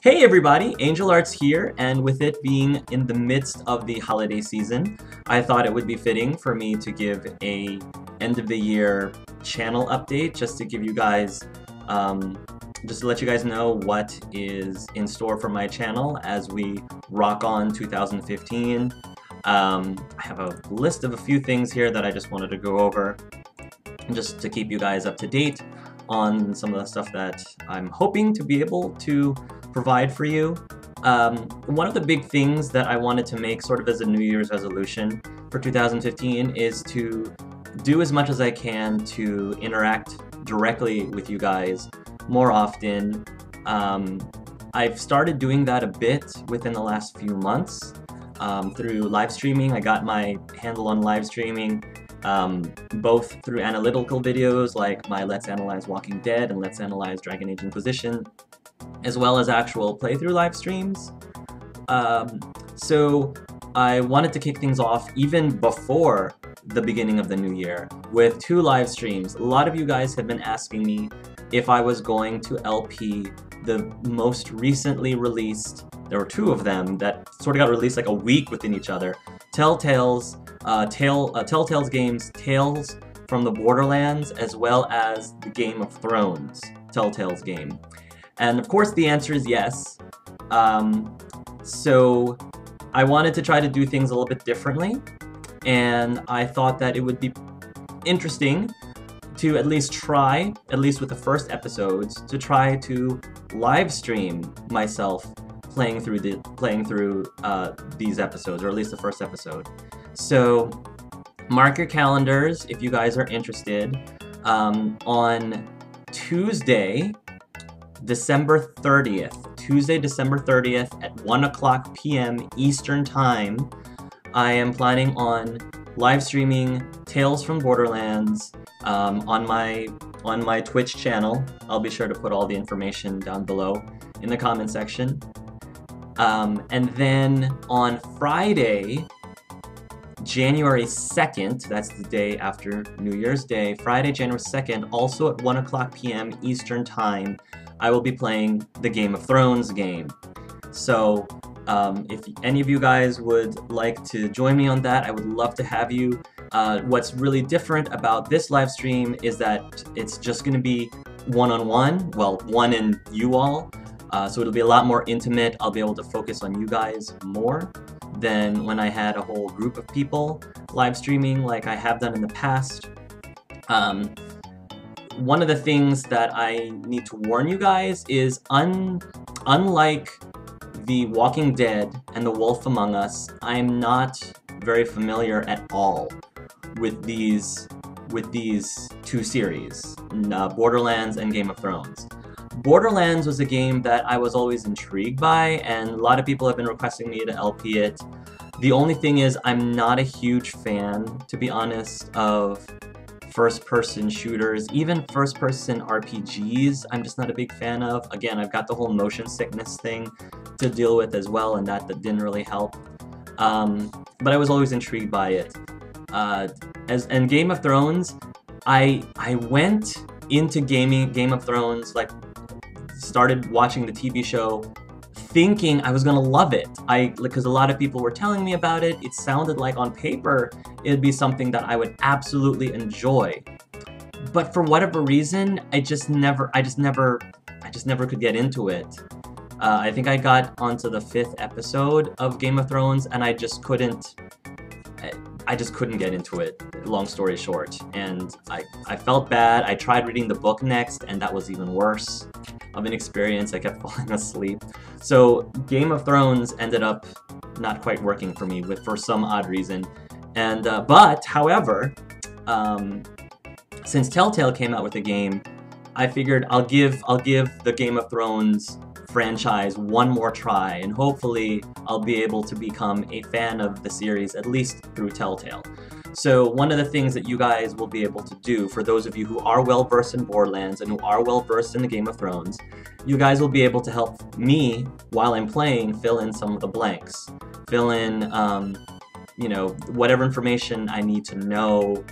Hey everybody, Angel Arts here, and with it being in the midst of the holiday season, I thought it would be fitting for me to give a end of the year channel update just to give you guys, just to let you guys know what is in store for my channel as we rock on 2015. I have a list of a few things here that I just wanted to go over just to keep you guys up to date on some of the stuff that I'm hoping to be able to provide for you. One of the big things that I wanted to make sort of as a New Year's resolution for 2015 is to do as much as I can to interact directly with you guys more often. I've started doing that a bit within the last few months through live streaming. I got my handle on live streaming both through analytical videos like my Let's Analyze Walking Dead and Let's Analyze Dragon Age Inquisition, as well as actual playthrough live streams. So I wanted to kick things off even before the beginning of the new year with 2 live streams. A lot of you guys have been asking me if I was going to LP the most recently released, there were 2 of them that sort of got released like a week within each other. Telltales games, Tales from the Borderlands, as well as the Game of Thrones Telltales game. And of course the answer is yes. So I wanted to try to do things a little bit differently, and I thought that it would be interesting to at least try, at least with the first episodes, to try to live stream myself playing through these episodes, or at least the first episode. So mark your calendars if you guys are interested. On Tuesday, December 30th, Tuesday, December 30th at 1:00 p.m. Eastern Time, I am planning on live streaming Tales from Borderlands on my Twitch channel. I'll be sure to put all the information down below in the comment section. And then on Friday, January 2nd, that's the day after New Year's Day, Friday, January 2nd, also at 1:00 p.m. Eastern Time, I will be playing the Game of Thrones game. So if any of you guys would like to join me on that, I would love to have you. What's really different about this live stream is that it's just going to be one-on-one, well, one and you all. So it'll be a lot more intimate. I'll be able to focus on you guys more than when I had a whole group of people live streaming like I have done in the past. One of the things that I need to warn you guys is unlike The Walking Dead and The Wolf Among Us, I'm not very familiar at all with these 2 series, Borderlands and Game of Thrones. Borderlands was a game that I was always intrigued by, and a lot of people have been requesting me to LP it. The only thing is, I'm not a huge fan, to be honest, of first-person shooters, even first-person RPGs, I'm just not a big fan of. Again, I've got the whole motion sickness thing to deal with as well, and that didn't really help. But I was always intrigued by it. And Game of Thrones, I went into Game of Thrones, like, started watching the TV show thinking I was gonna love it. Because a lot of people were telling me about it. It sounded like on paper it'd be something that I would absolutely enjoy. But for whatever reason, I just never could get into it. I think I got onto the 5th episode of Game of Thrones and I just couldn't get into it, long story short. And I felt bad. I tried reading the book next, and that was even worse of an experience. I kept falling asleep. So Game of Thrones ended up not quite working for me for some odd reason. And but however, since Telltale came out with the game, I figured I'll give the Game of Thrones franchise one more try, and hopefully I'll be able to become a fan of the series, at least through Telltale. So one of the things that you guys will be able to do, for those of you who are well-versed in Borderlands and who are well-versed in the Game of Thrones, you guys will be able to help me, while I'm playing, fill in some of the blanks. Fill in, you know, whatever information I need to know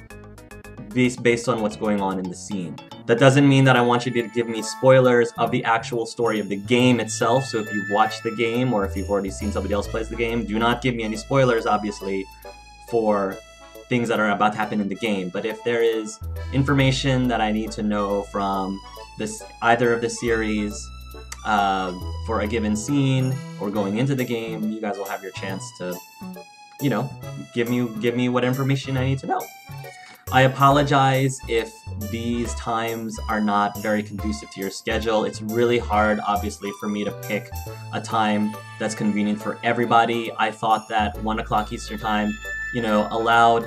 based on what's going on in the scene. That doesn't mean that I want you to give me spoilers of the actual story of the game itself, so if you've watched the game, or if you've already seen somebody else plays the game, do not give me any spoilers, obviously, for things that are about to happen in the game. But if there is information that I need to know from either of the series for a given scene or going into the game, you guys will have your chance to, you know, give me what information I need to know. I apologize if these times are not very conducive to your schedule. It's really hard, obviously, for me to pick a time that's convenient for everybody. I thought that 1 o'clock Eastern Time, allowed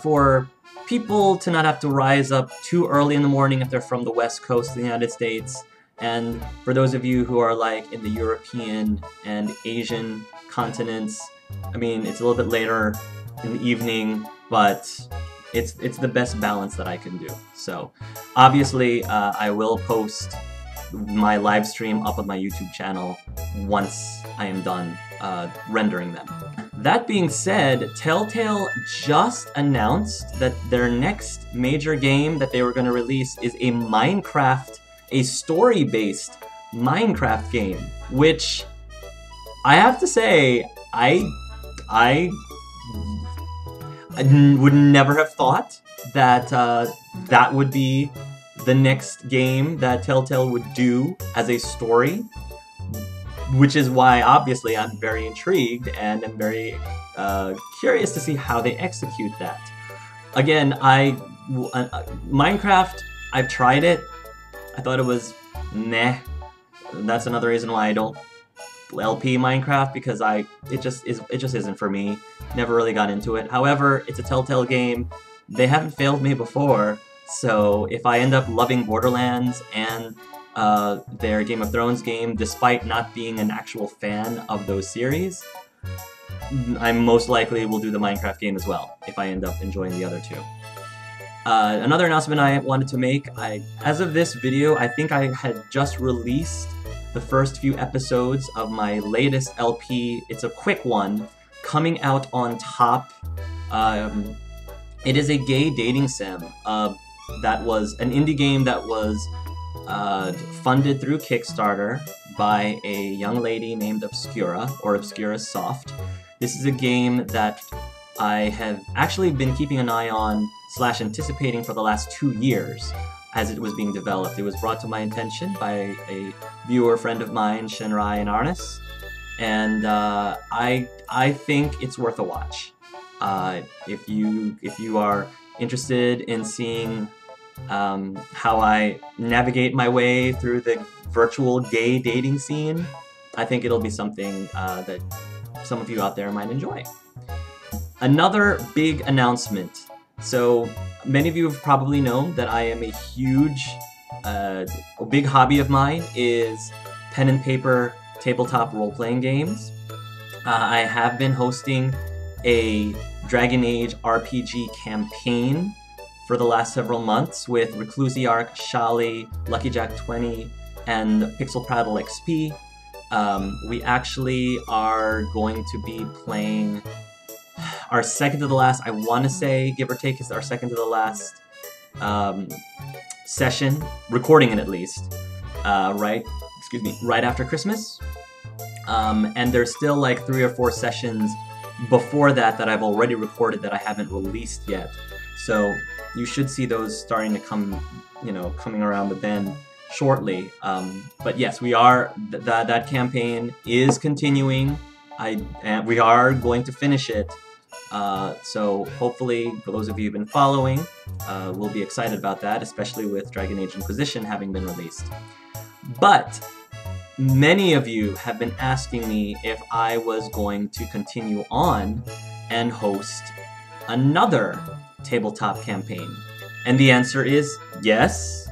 for people to not have to rise up too early in the morning if they're from the West Coast of the United States. And for those of you who are like in the European and Asian continents, I mean, it's a little bit later in the evening, but it's the best balance that I can do. So obviously I will post my live stream up on my YouTube channel once I am done rendering them. That being said, Telltale just announced that their next major game that they were going to release is a story-based Minecraft game, which I have to say, I would never have thought that that would be the next game that Telltale would do as a story, which is why obviously I'm very intrigued and I'm very curious to see how they execute that. Again, Minecraft, I've tried it. I thought it was meh. That's another reason why I don't LP Minecraft, because it just isn't for me. Never really got into it. However, it's a Telltale game. They haven't failed me before, so if I end up loving Borderlands and their Game of Thrones game, despite not being an actual fan of those series, I most likely will do the Minecraft game as well, if I end up enjoying the other two. Another announcement I wanted to make, as of this video, I think I had just released the first few episodes of my latest LP. It's a quick one, coming out on top. It is a gay dating sim. That was an indie game that was funded through Kickstarter by a young lady named Obscura, or Obscura Soft. This is a game that I have actually been keeping an eye on / anticipating for the last 2 years as it was being developed. It was brought to my attention by a viewer friend of mine, Shenrai and Arnis, and I think it's worth a watch. If you are interested in seeing how I navigate my way through the virtual gay dating scene, I think it'll be something that some of you out there might enjoy. Another big announcement. So many of you have probably known that I am a big hobby of mine is pen and paper tabletop role-playing games. I have been hosting a Dragon Age RPG campaign for the last several months with Reclusiarch, Shali, Lucky Jack 20, and Pixel Prattle XP. We actually are going to be playing our second to the last, I want to say, give or take, is our second to the last session, recording it at least, right after Christmas. And there's still like 3 or 4 sessions before that I've already recorded that I haven't released yet. So you should see those starting to come, coming around the bend shortly. But yes, we are, that campaign is continuing. We are going to finish it. So hopefully, for those of you who've been following, we'll be excited about that, especially with Dragon Age Inquisition having been released. But many of you have been asking me if I was going to continue on and host another tabletop campaign. And the answer is yes.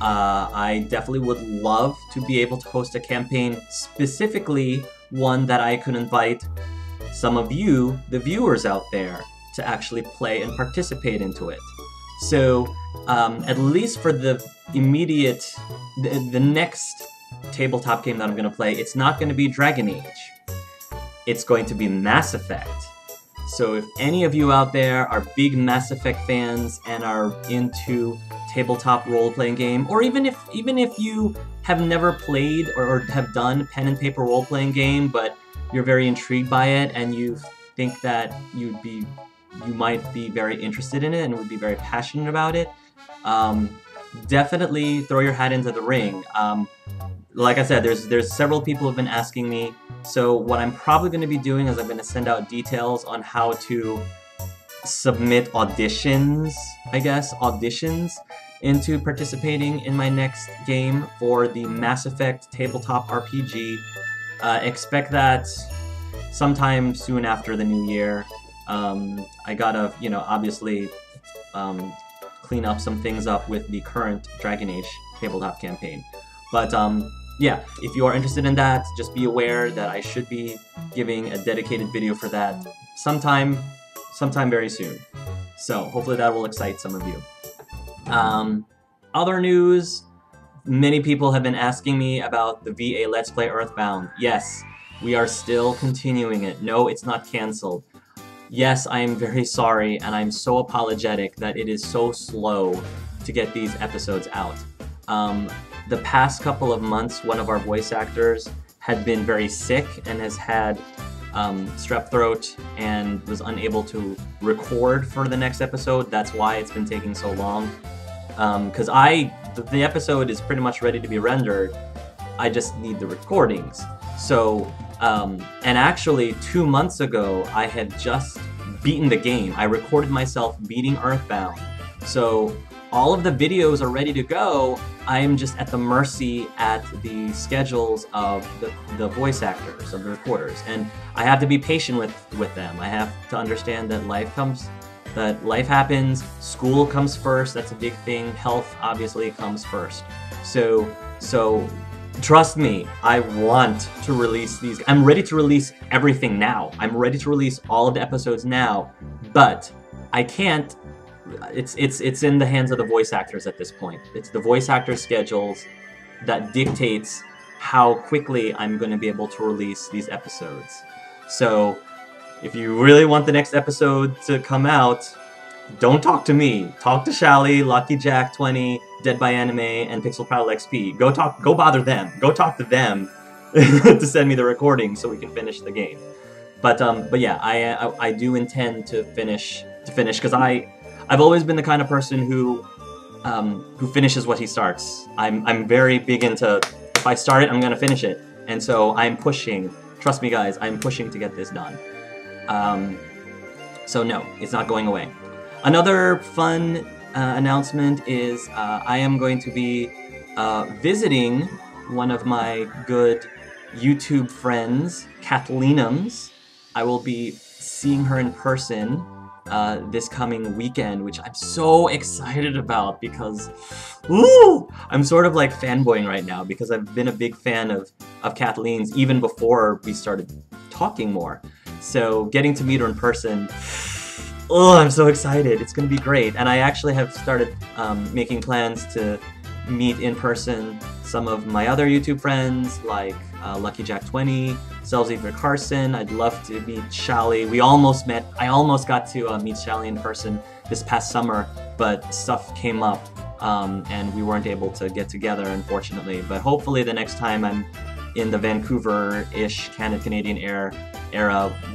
I definitely would love to be able to host a campaign, specifically one that I could invite some of you, the viewers out there, to actually play and participate into it. So, at least for the immediate, the next tabletop game that I'm going to play, it's not going to be Dragon Age. It's going to be Mass Effect. So if any of you out there are big Mass Effect fans and are into tabletop role-playing game, or even if you have never played or have done pen and paper role-playing game, but you're very intrigued by it and you think that you might be very interested in it and would be very passionate about it, definitely throw your hat into the ring. Like I said, there's several people who have been asking me, so what I'm probably going to be doing is I'm going to send out details on how to submit auditions, into participating in my next game for the Mass Effect Tabletop RPG. Expect that sometime soon after the new year. I gotta, obviously clean up some things up with the current Dragon Age tabletop campaign. But yeah, if you are interested in that, just be aware that I should be giving a dedicated video for that sometime very soon. So hopefully that will excite some of you. Other news, many people have been asking me about the VA Let's Play Earthbound. Yes, we are still continuing it. No, it's not canceled. Yes, I am very sorry, and I'm so apologetic that it is so slow to get these episodes out. The past couple of months, one of our voice actors had been very sick and has had strep throat and was unable to record for the next episode. That's why it's been taking so long. Because the episode is pretty much ready to be rendered. I just need the recordings. So, and actually 2 months ago, I had just beaten the game. I recorded myself beating Earthbound. So all of the videos are ready to go. I am just at the mercy at the schedules of the voice actors, of the recorders, and I have to be patient with them. I have to understand that life happens, school comes first, that's a big thing, health obviously comes first. So trust me, I want to release these. I'm ready to release everything now. I'm ready to release all of the episodes now, but I can't. It's in the hands of the voice actors at this point. It's the voice actors' schedules that dictates how quickly I'm going to be able to release these episodes. So if you really want the next episode to come out, don't talk to me. Talk to Shally, Lucky Jack 20, Dead by Anime, and Pixel Prattle XP. Go bother them. Go talk to them to send me the recording so we can finish the game. But yeah, I do intend to finish because I've always been the kind of person who finishes what he starts. I'm very big into, if I start it, I'm gonna finish it. And so I'm pushing, trust me guys, I'm pushing to get this done. So no, it's not going away. Another fun announcement is I am going to be visiting one of my good YouTube friends, Kathleenums. I will be seeing her in person this coming weekend, which I'm so excited about because, ooh, I'm sort of like fanboying right now because I've been a big fan of Kathleen's even before we started talking more. So getting to meet her in person, oh, I'm so excited. It's going to be great. And I actually have started making plans to meet in person some of my other YouTube friends like Lucky Jack 20, Selziever Carson. I'd love to meet Shally. I almost got to meet Shally in person this past summer, but stuff came up and we weren't able to get together, unfortunately. But hopefully the next time I'm in the Vancouver-ish Canadian era,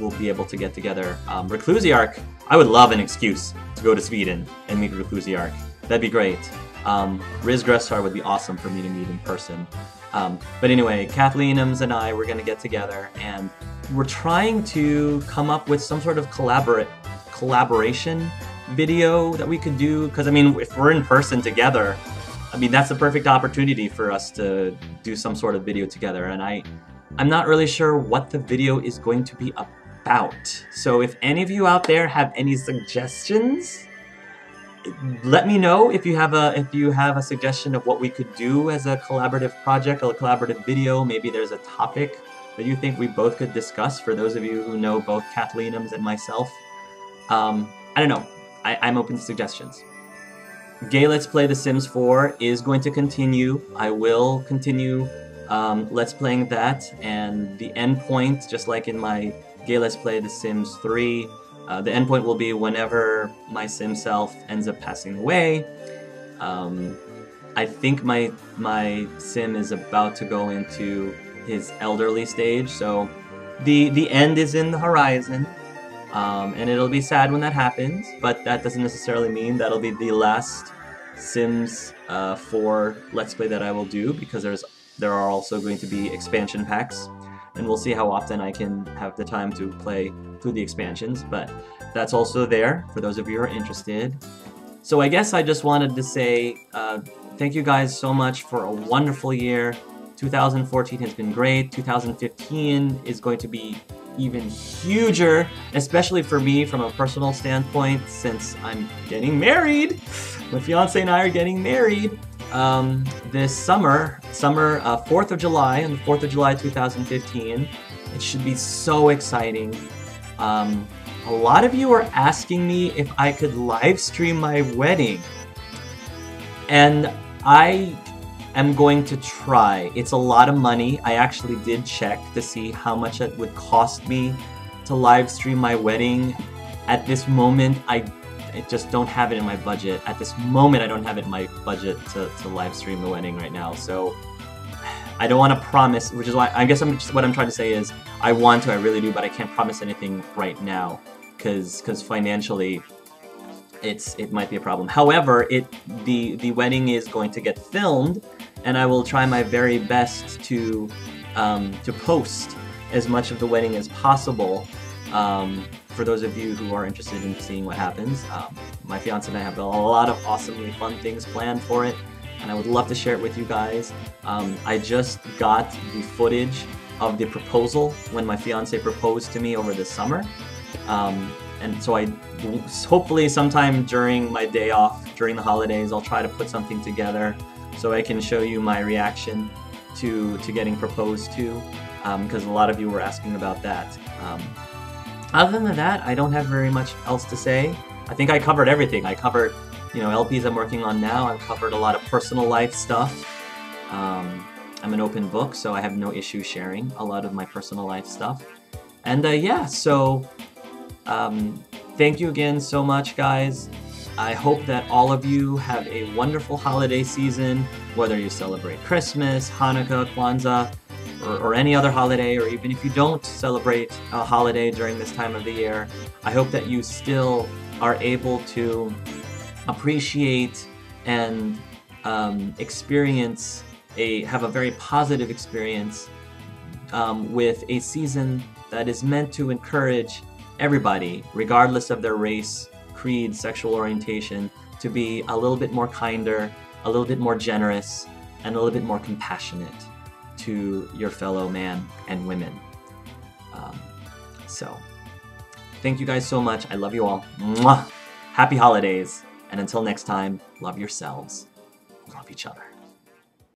we'll be able to get together. Reclusiarch, I would love an excuse to go to Sweden and meet Reclusiarch. That'd be great. Riz Gressar would be awesome for me to meet in person. But anyway, Kathleenums and I, we're going to get together, and we're trying to come up with some sort of collaboration video that we could do, because I mean, if we're in person together, I mean, that's the perfect opportunity for us to do some sort of video together, and I'm not really sure what the video is going to be about. So if any of you out there have any suggestions, let me know if you have a suggestion of what we could do as a collaborative project, a collaborative video. Maybe there's a topic that you think we both could discuss, for those of you who know both Kathleenums and myself. I don't know. I'm open to suggestions. Gay Let's Play The Sims 4 is going to continue. I will continue Let's Playing that, and the end point, just like in my Gay Let's Play The Sims 3, The endpoint will be whenever my sim self ends up passing away. I think my sim is about to go into his elderly stage, so the end is in the horizon. And it'll be sad when that happens, but that doesn't necessarily mean that'll be the last Sims 4 Let's Play that I will do, because there are also going to be expansion packs, and we'll see how often I can have the time to play through the expansions, but that's also there for those of you who are interested. So I guess I just wanted to say thank you guys so much for a wonderful year. 2014 has been great. 2015 is going to be even huger, especially for me from a personal standpoint, since I'm getting married. My fiance and I are getting married this summer, 4th of July, on the 4th of July 2015. It should be so exciting. A lot of you are asking me if I could live stream my wedding, and I am going to try. It's a lot of money. I actually did check to see how much it would cost me to live stream my wedding. At this moment, I just don't have it in my budget. At this moment, I don't have it in my budget to live stream the wedding right now. So I don't want to promise, which is why I guess what I'm trying to say is I want to, I really do, but I can't promise anything right now because financially it might be a problem. However, the wedding is going to get filmed, and I will try my very best to post as much of the wedding as possible. For those of you who are interested in seeing what happens, my fiance and I have a lot of awesomely fun things planned for it, and I would love to share it with you guys. I just got the footage of the proposal when my fiance proposed to me over the summer, and so hopefully sometime during my day off, during the holidays, I'll try to put something together so I can show you my reaction to getting proposed to, because a lot of you were asking about that. Other than that, I don't have very much else to say. I think I covered everything. I covered, LPs I'm working on now. I've covered a lot of personal life stuff. I'm an open book, so I have no issue sharing a lot of my personal life stuff. And yeah, so thank you again so much, guys. I hope that all of you have a wonderful holiday season, whether you celebrate Christmas, Hanukkah, Kwanzaa, or any other holiday, or even if you don't celebrate a holiday during this time of the year. I hope that you still are able to appreciate and have a very positive experience with a season that is meant to encourage everybody, regardless of their race, creed, sexual orientation, to be a little bit more kinder, a little bit more generous, and a little bit more compassionate to your fellow man and women. So, thank you guys so much. I love you all. Mwah! Happy holidays. And until next time, love yourselves. Love each other.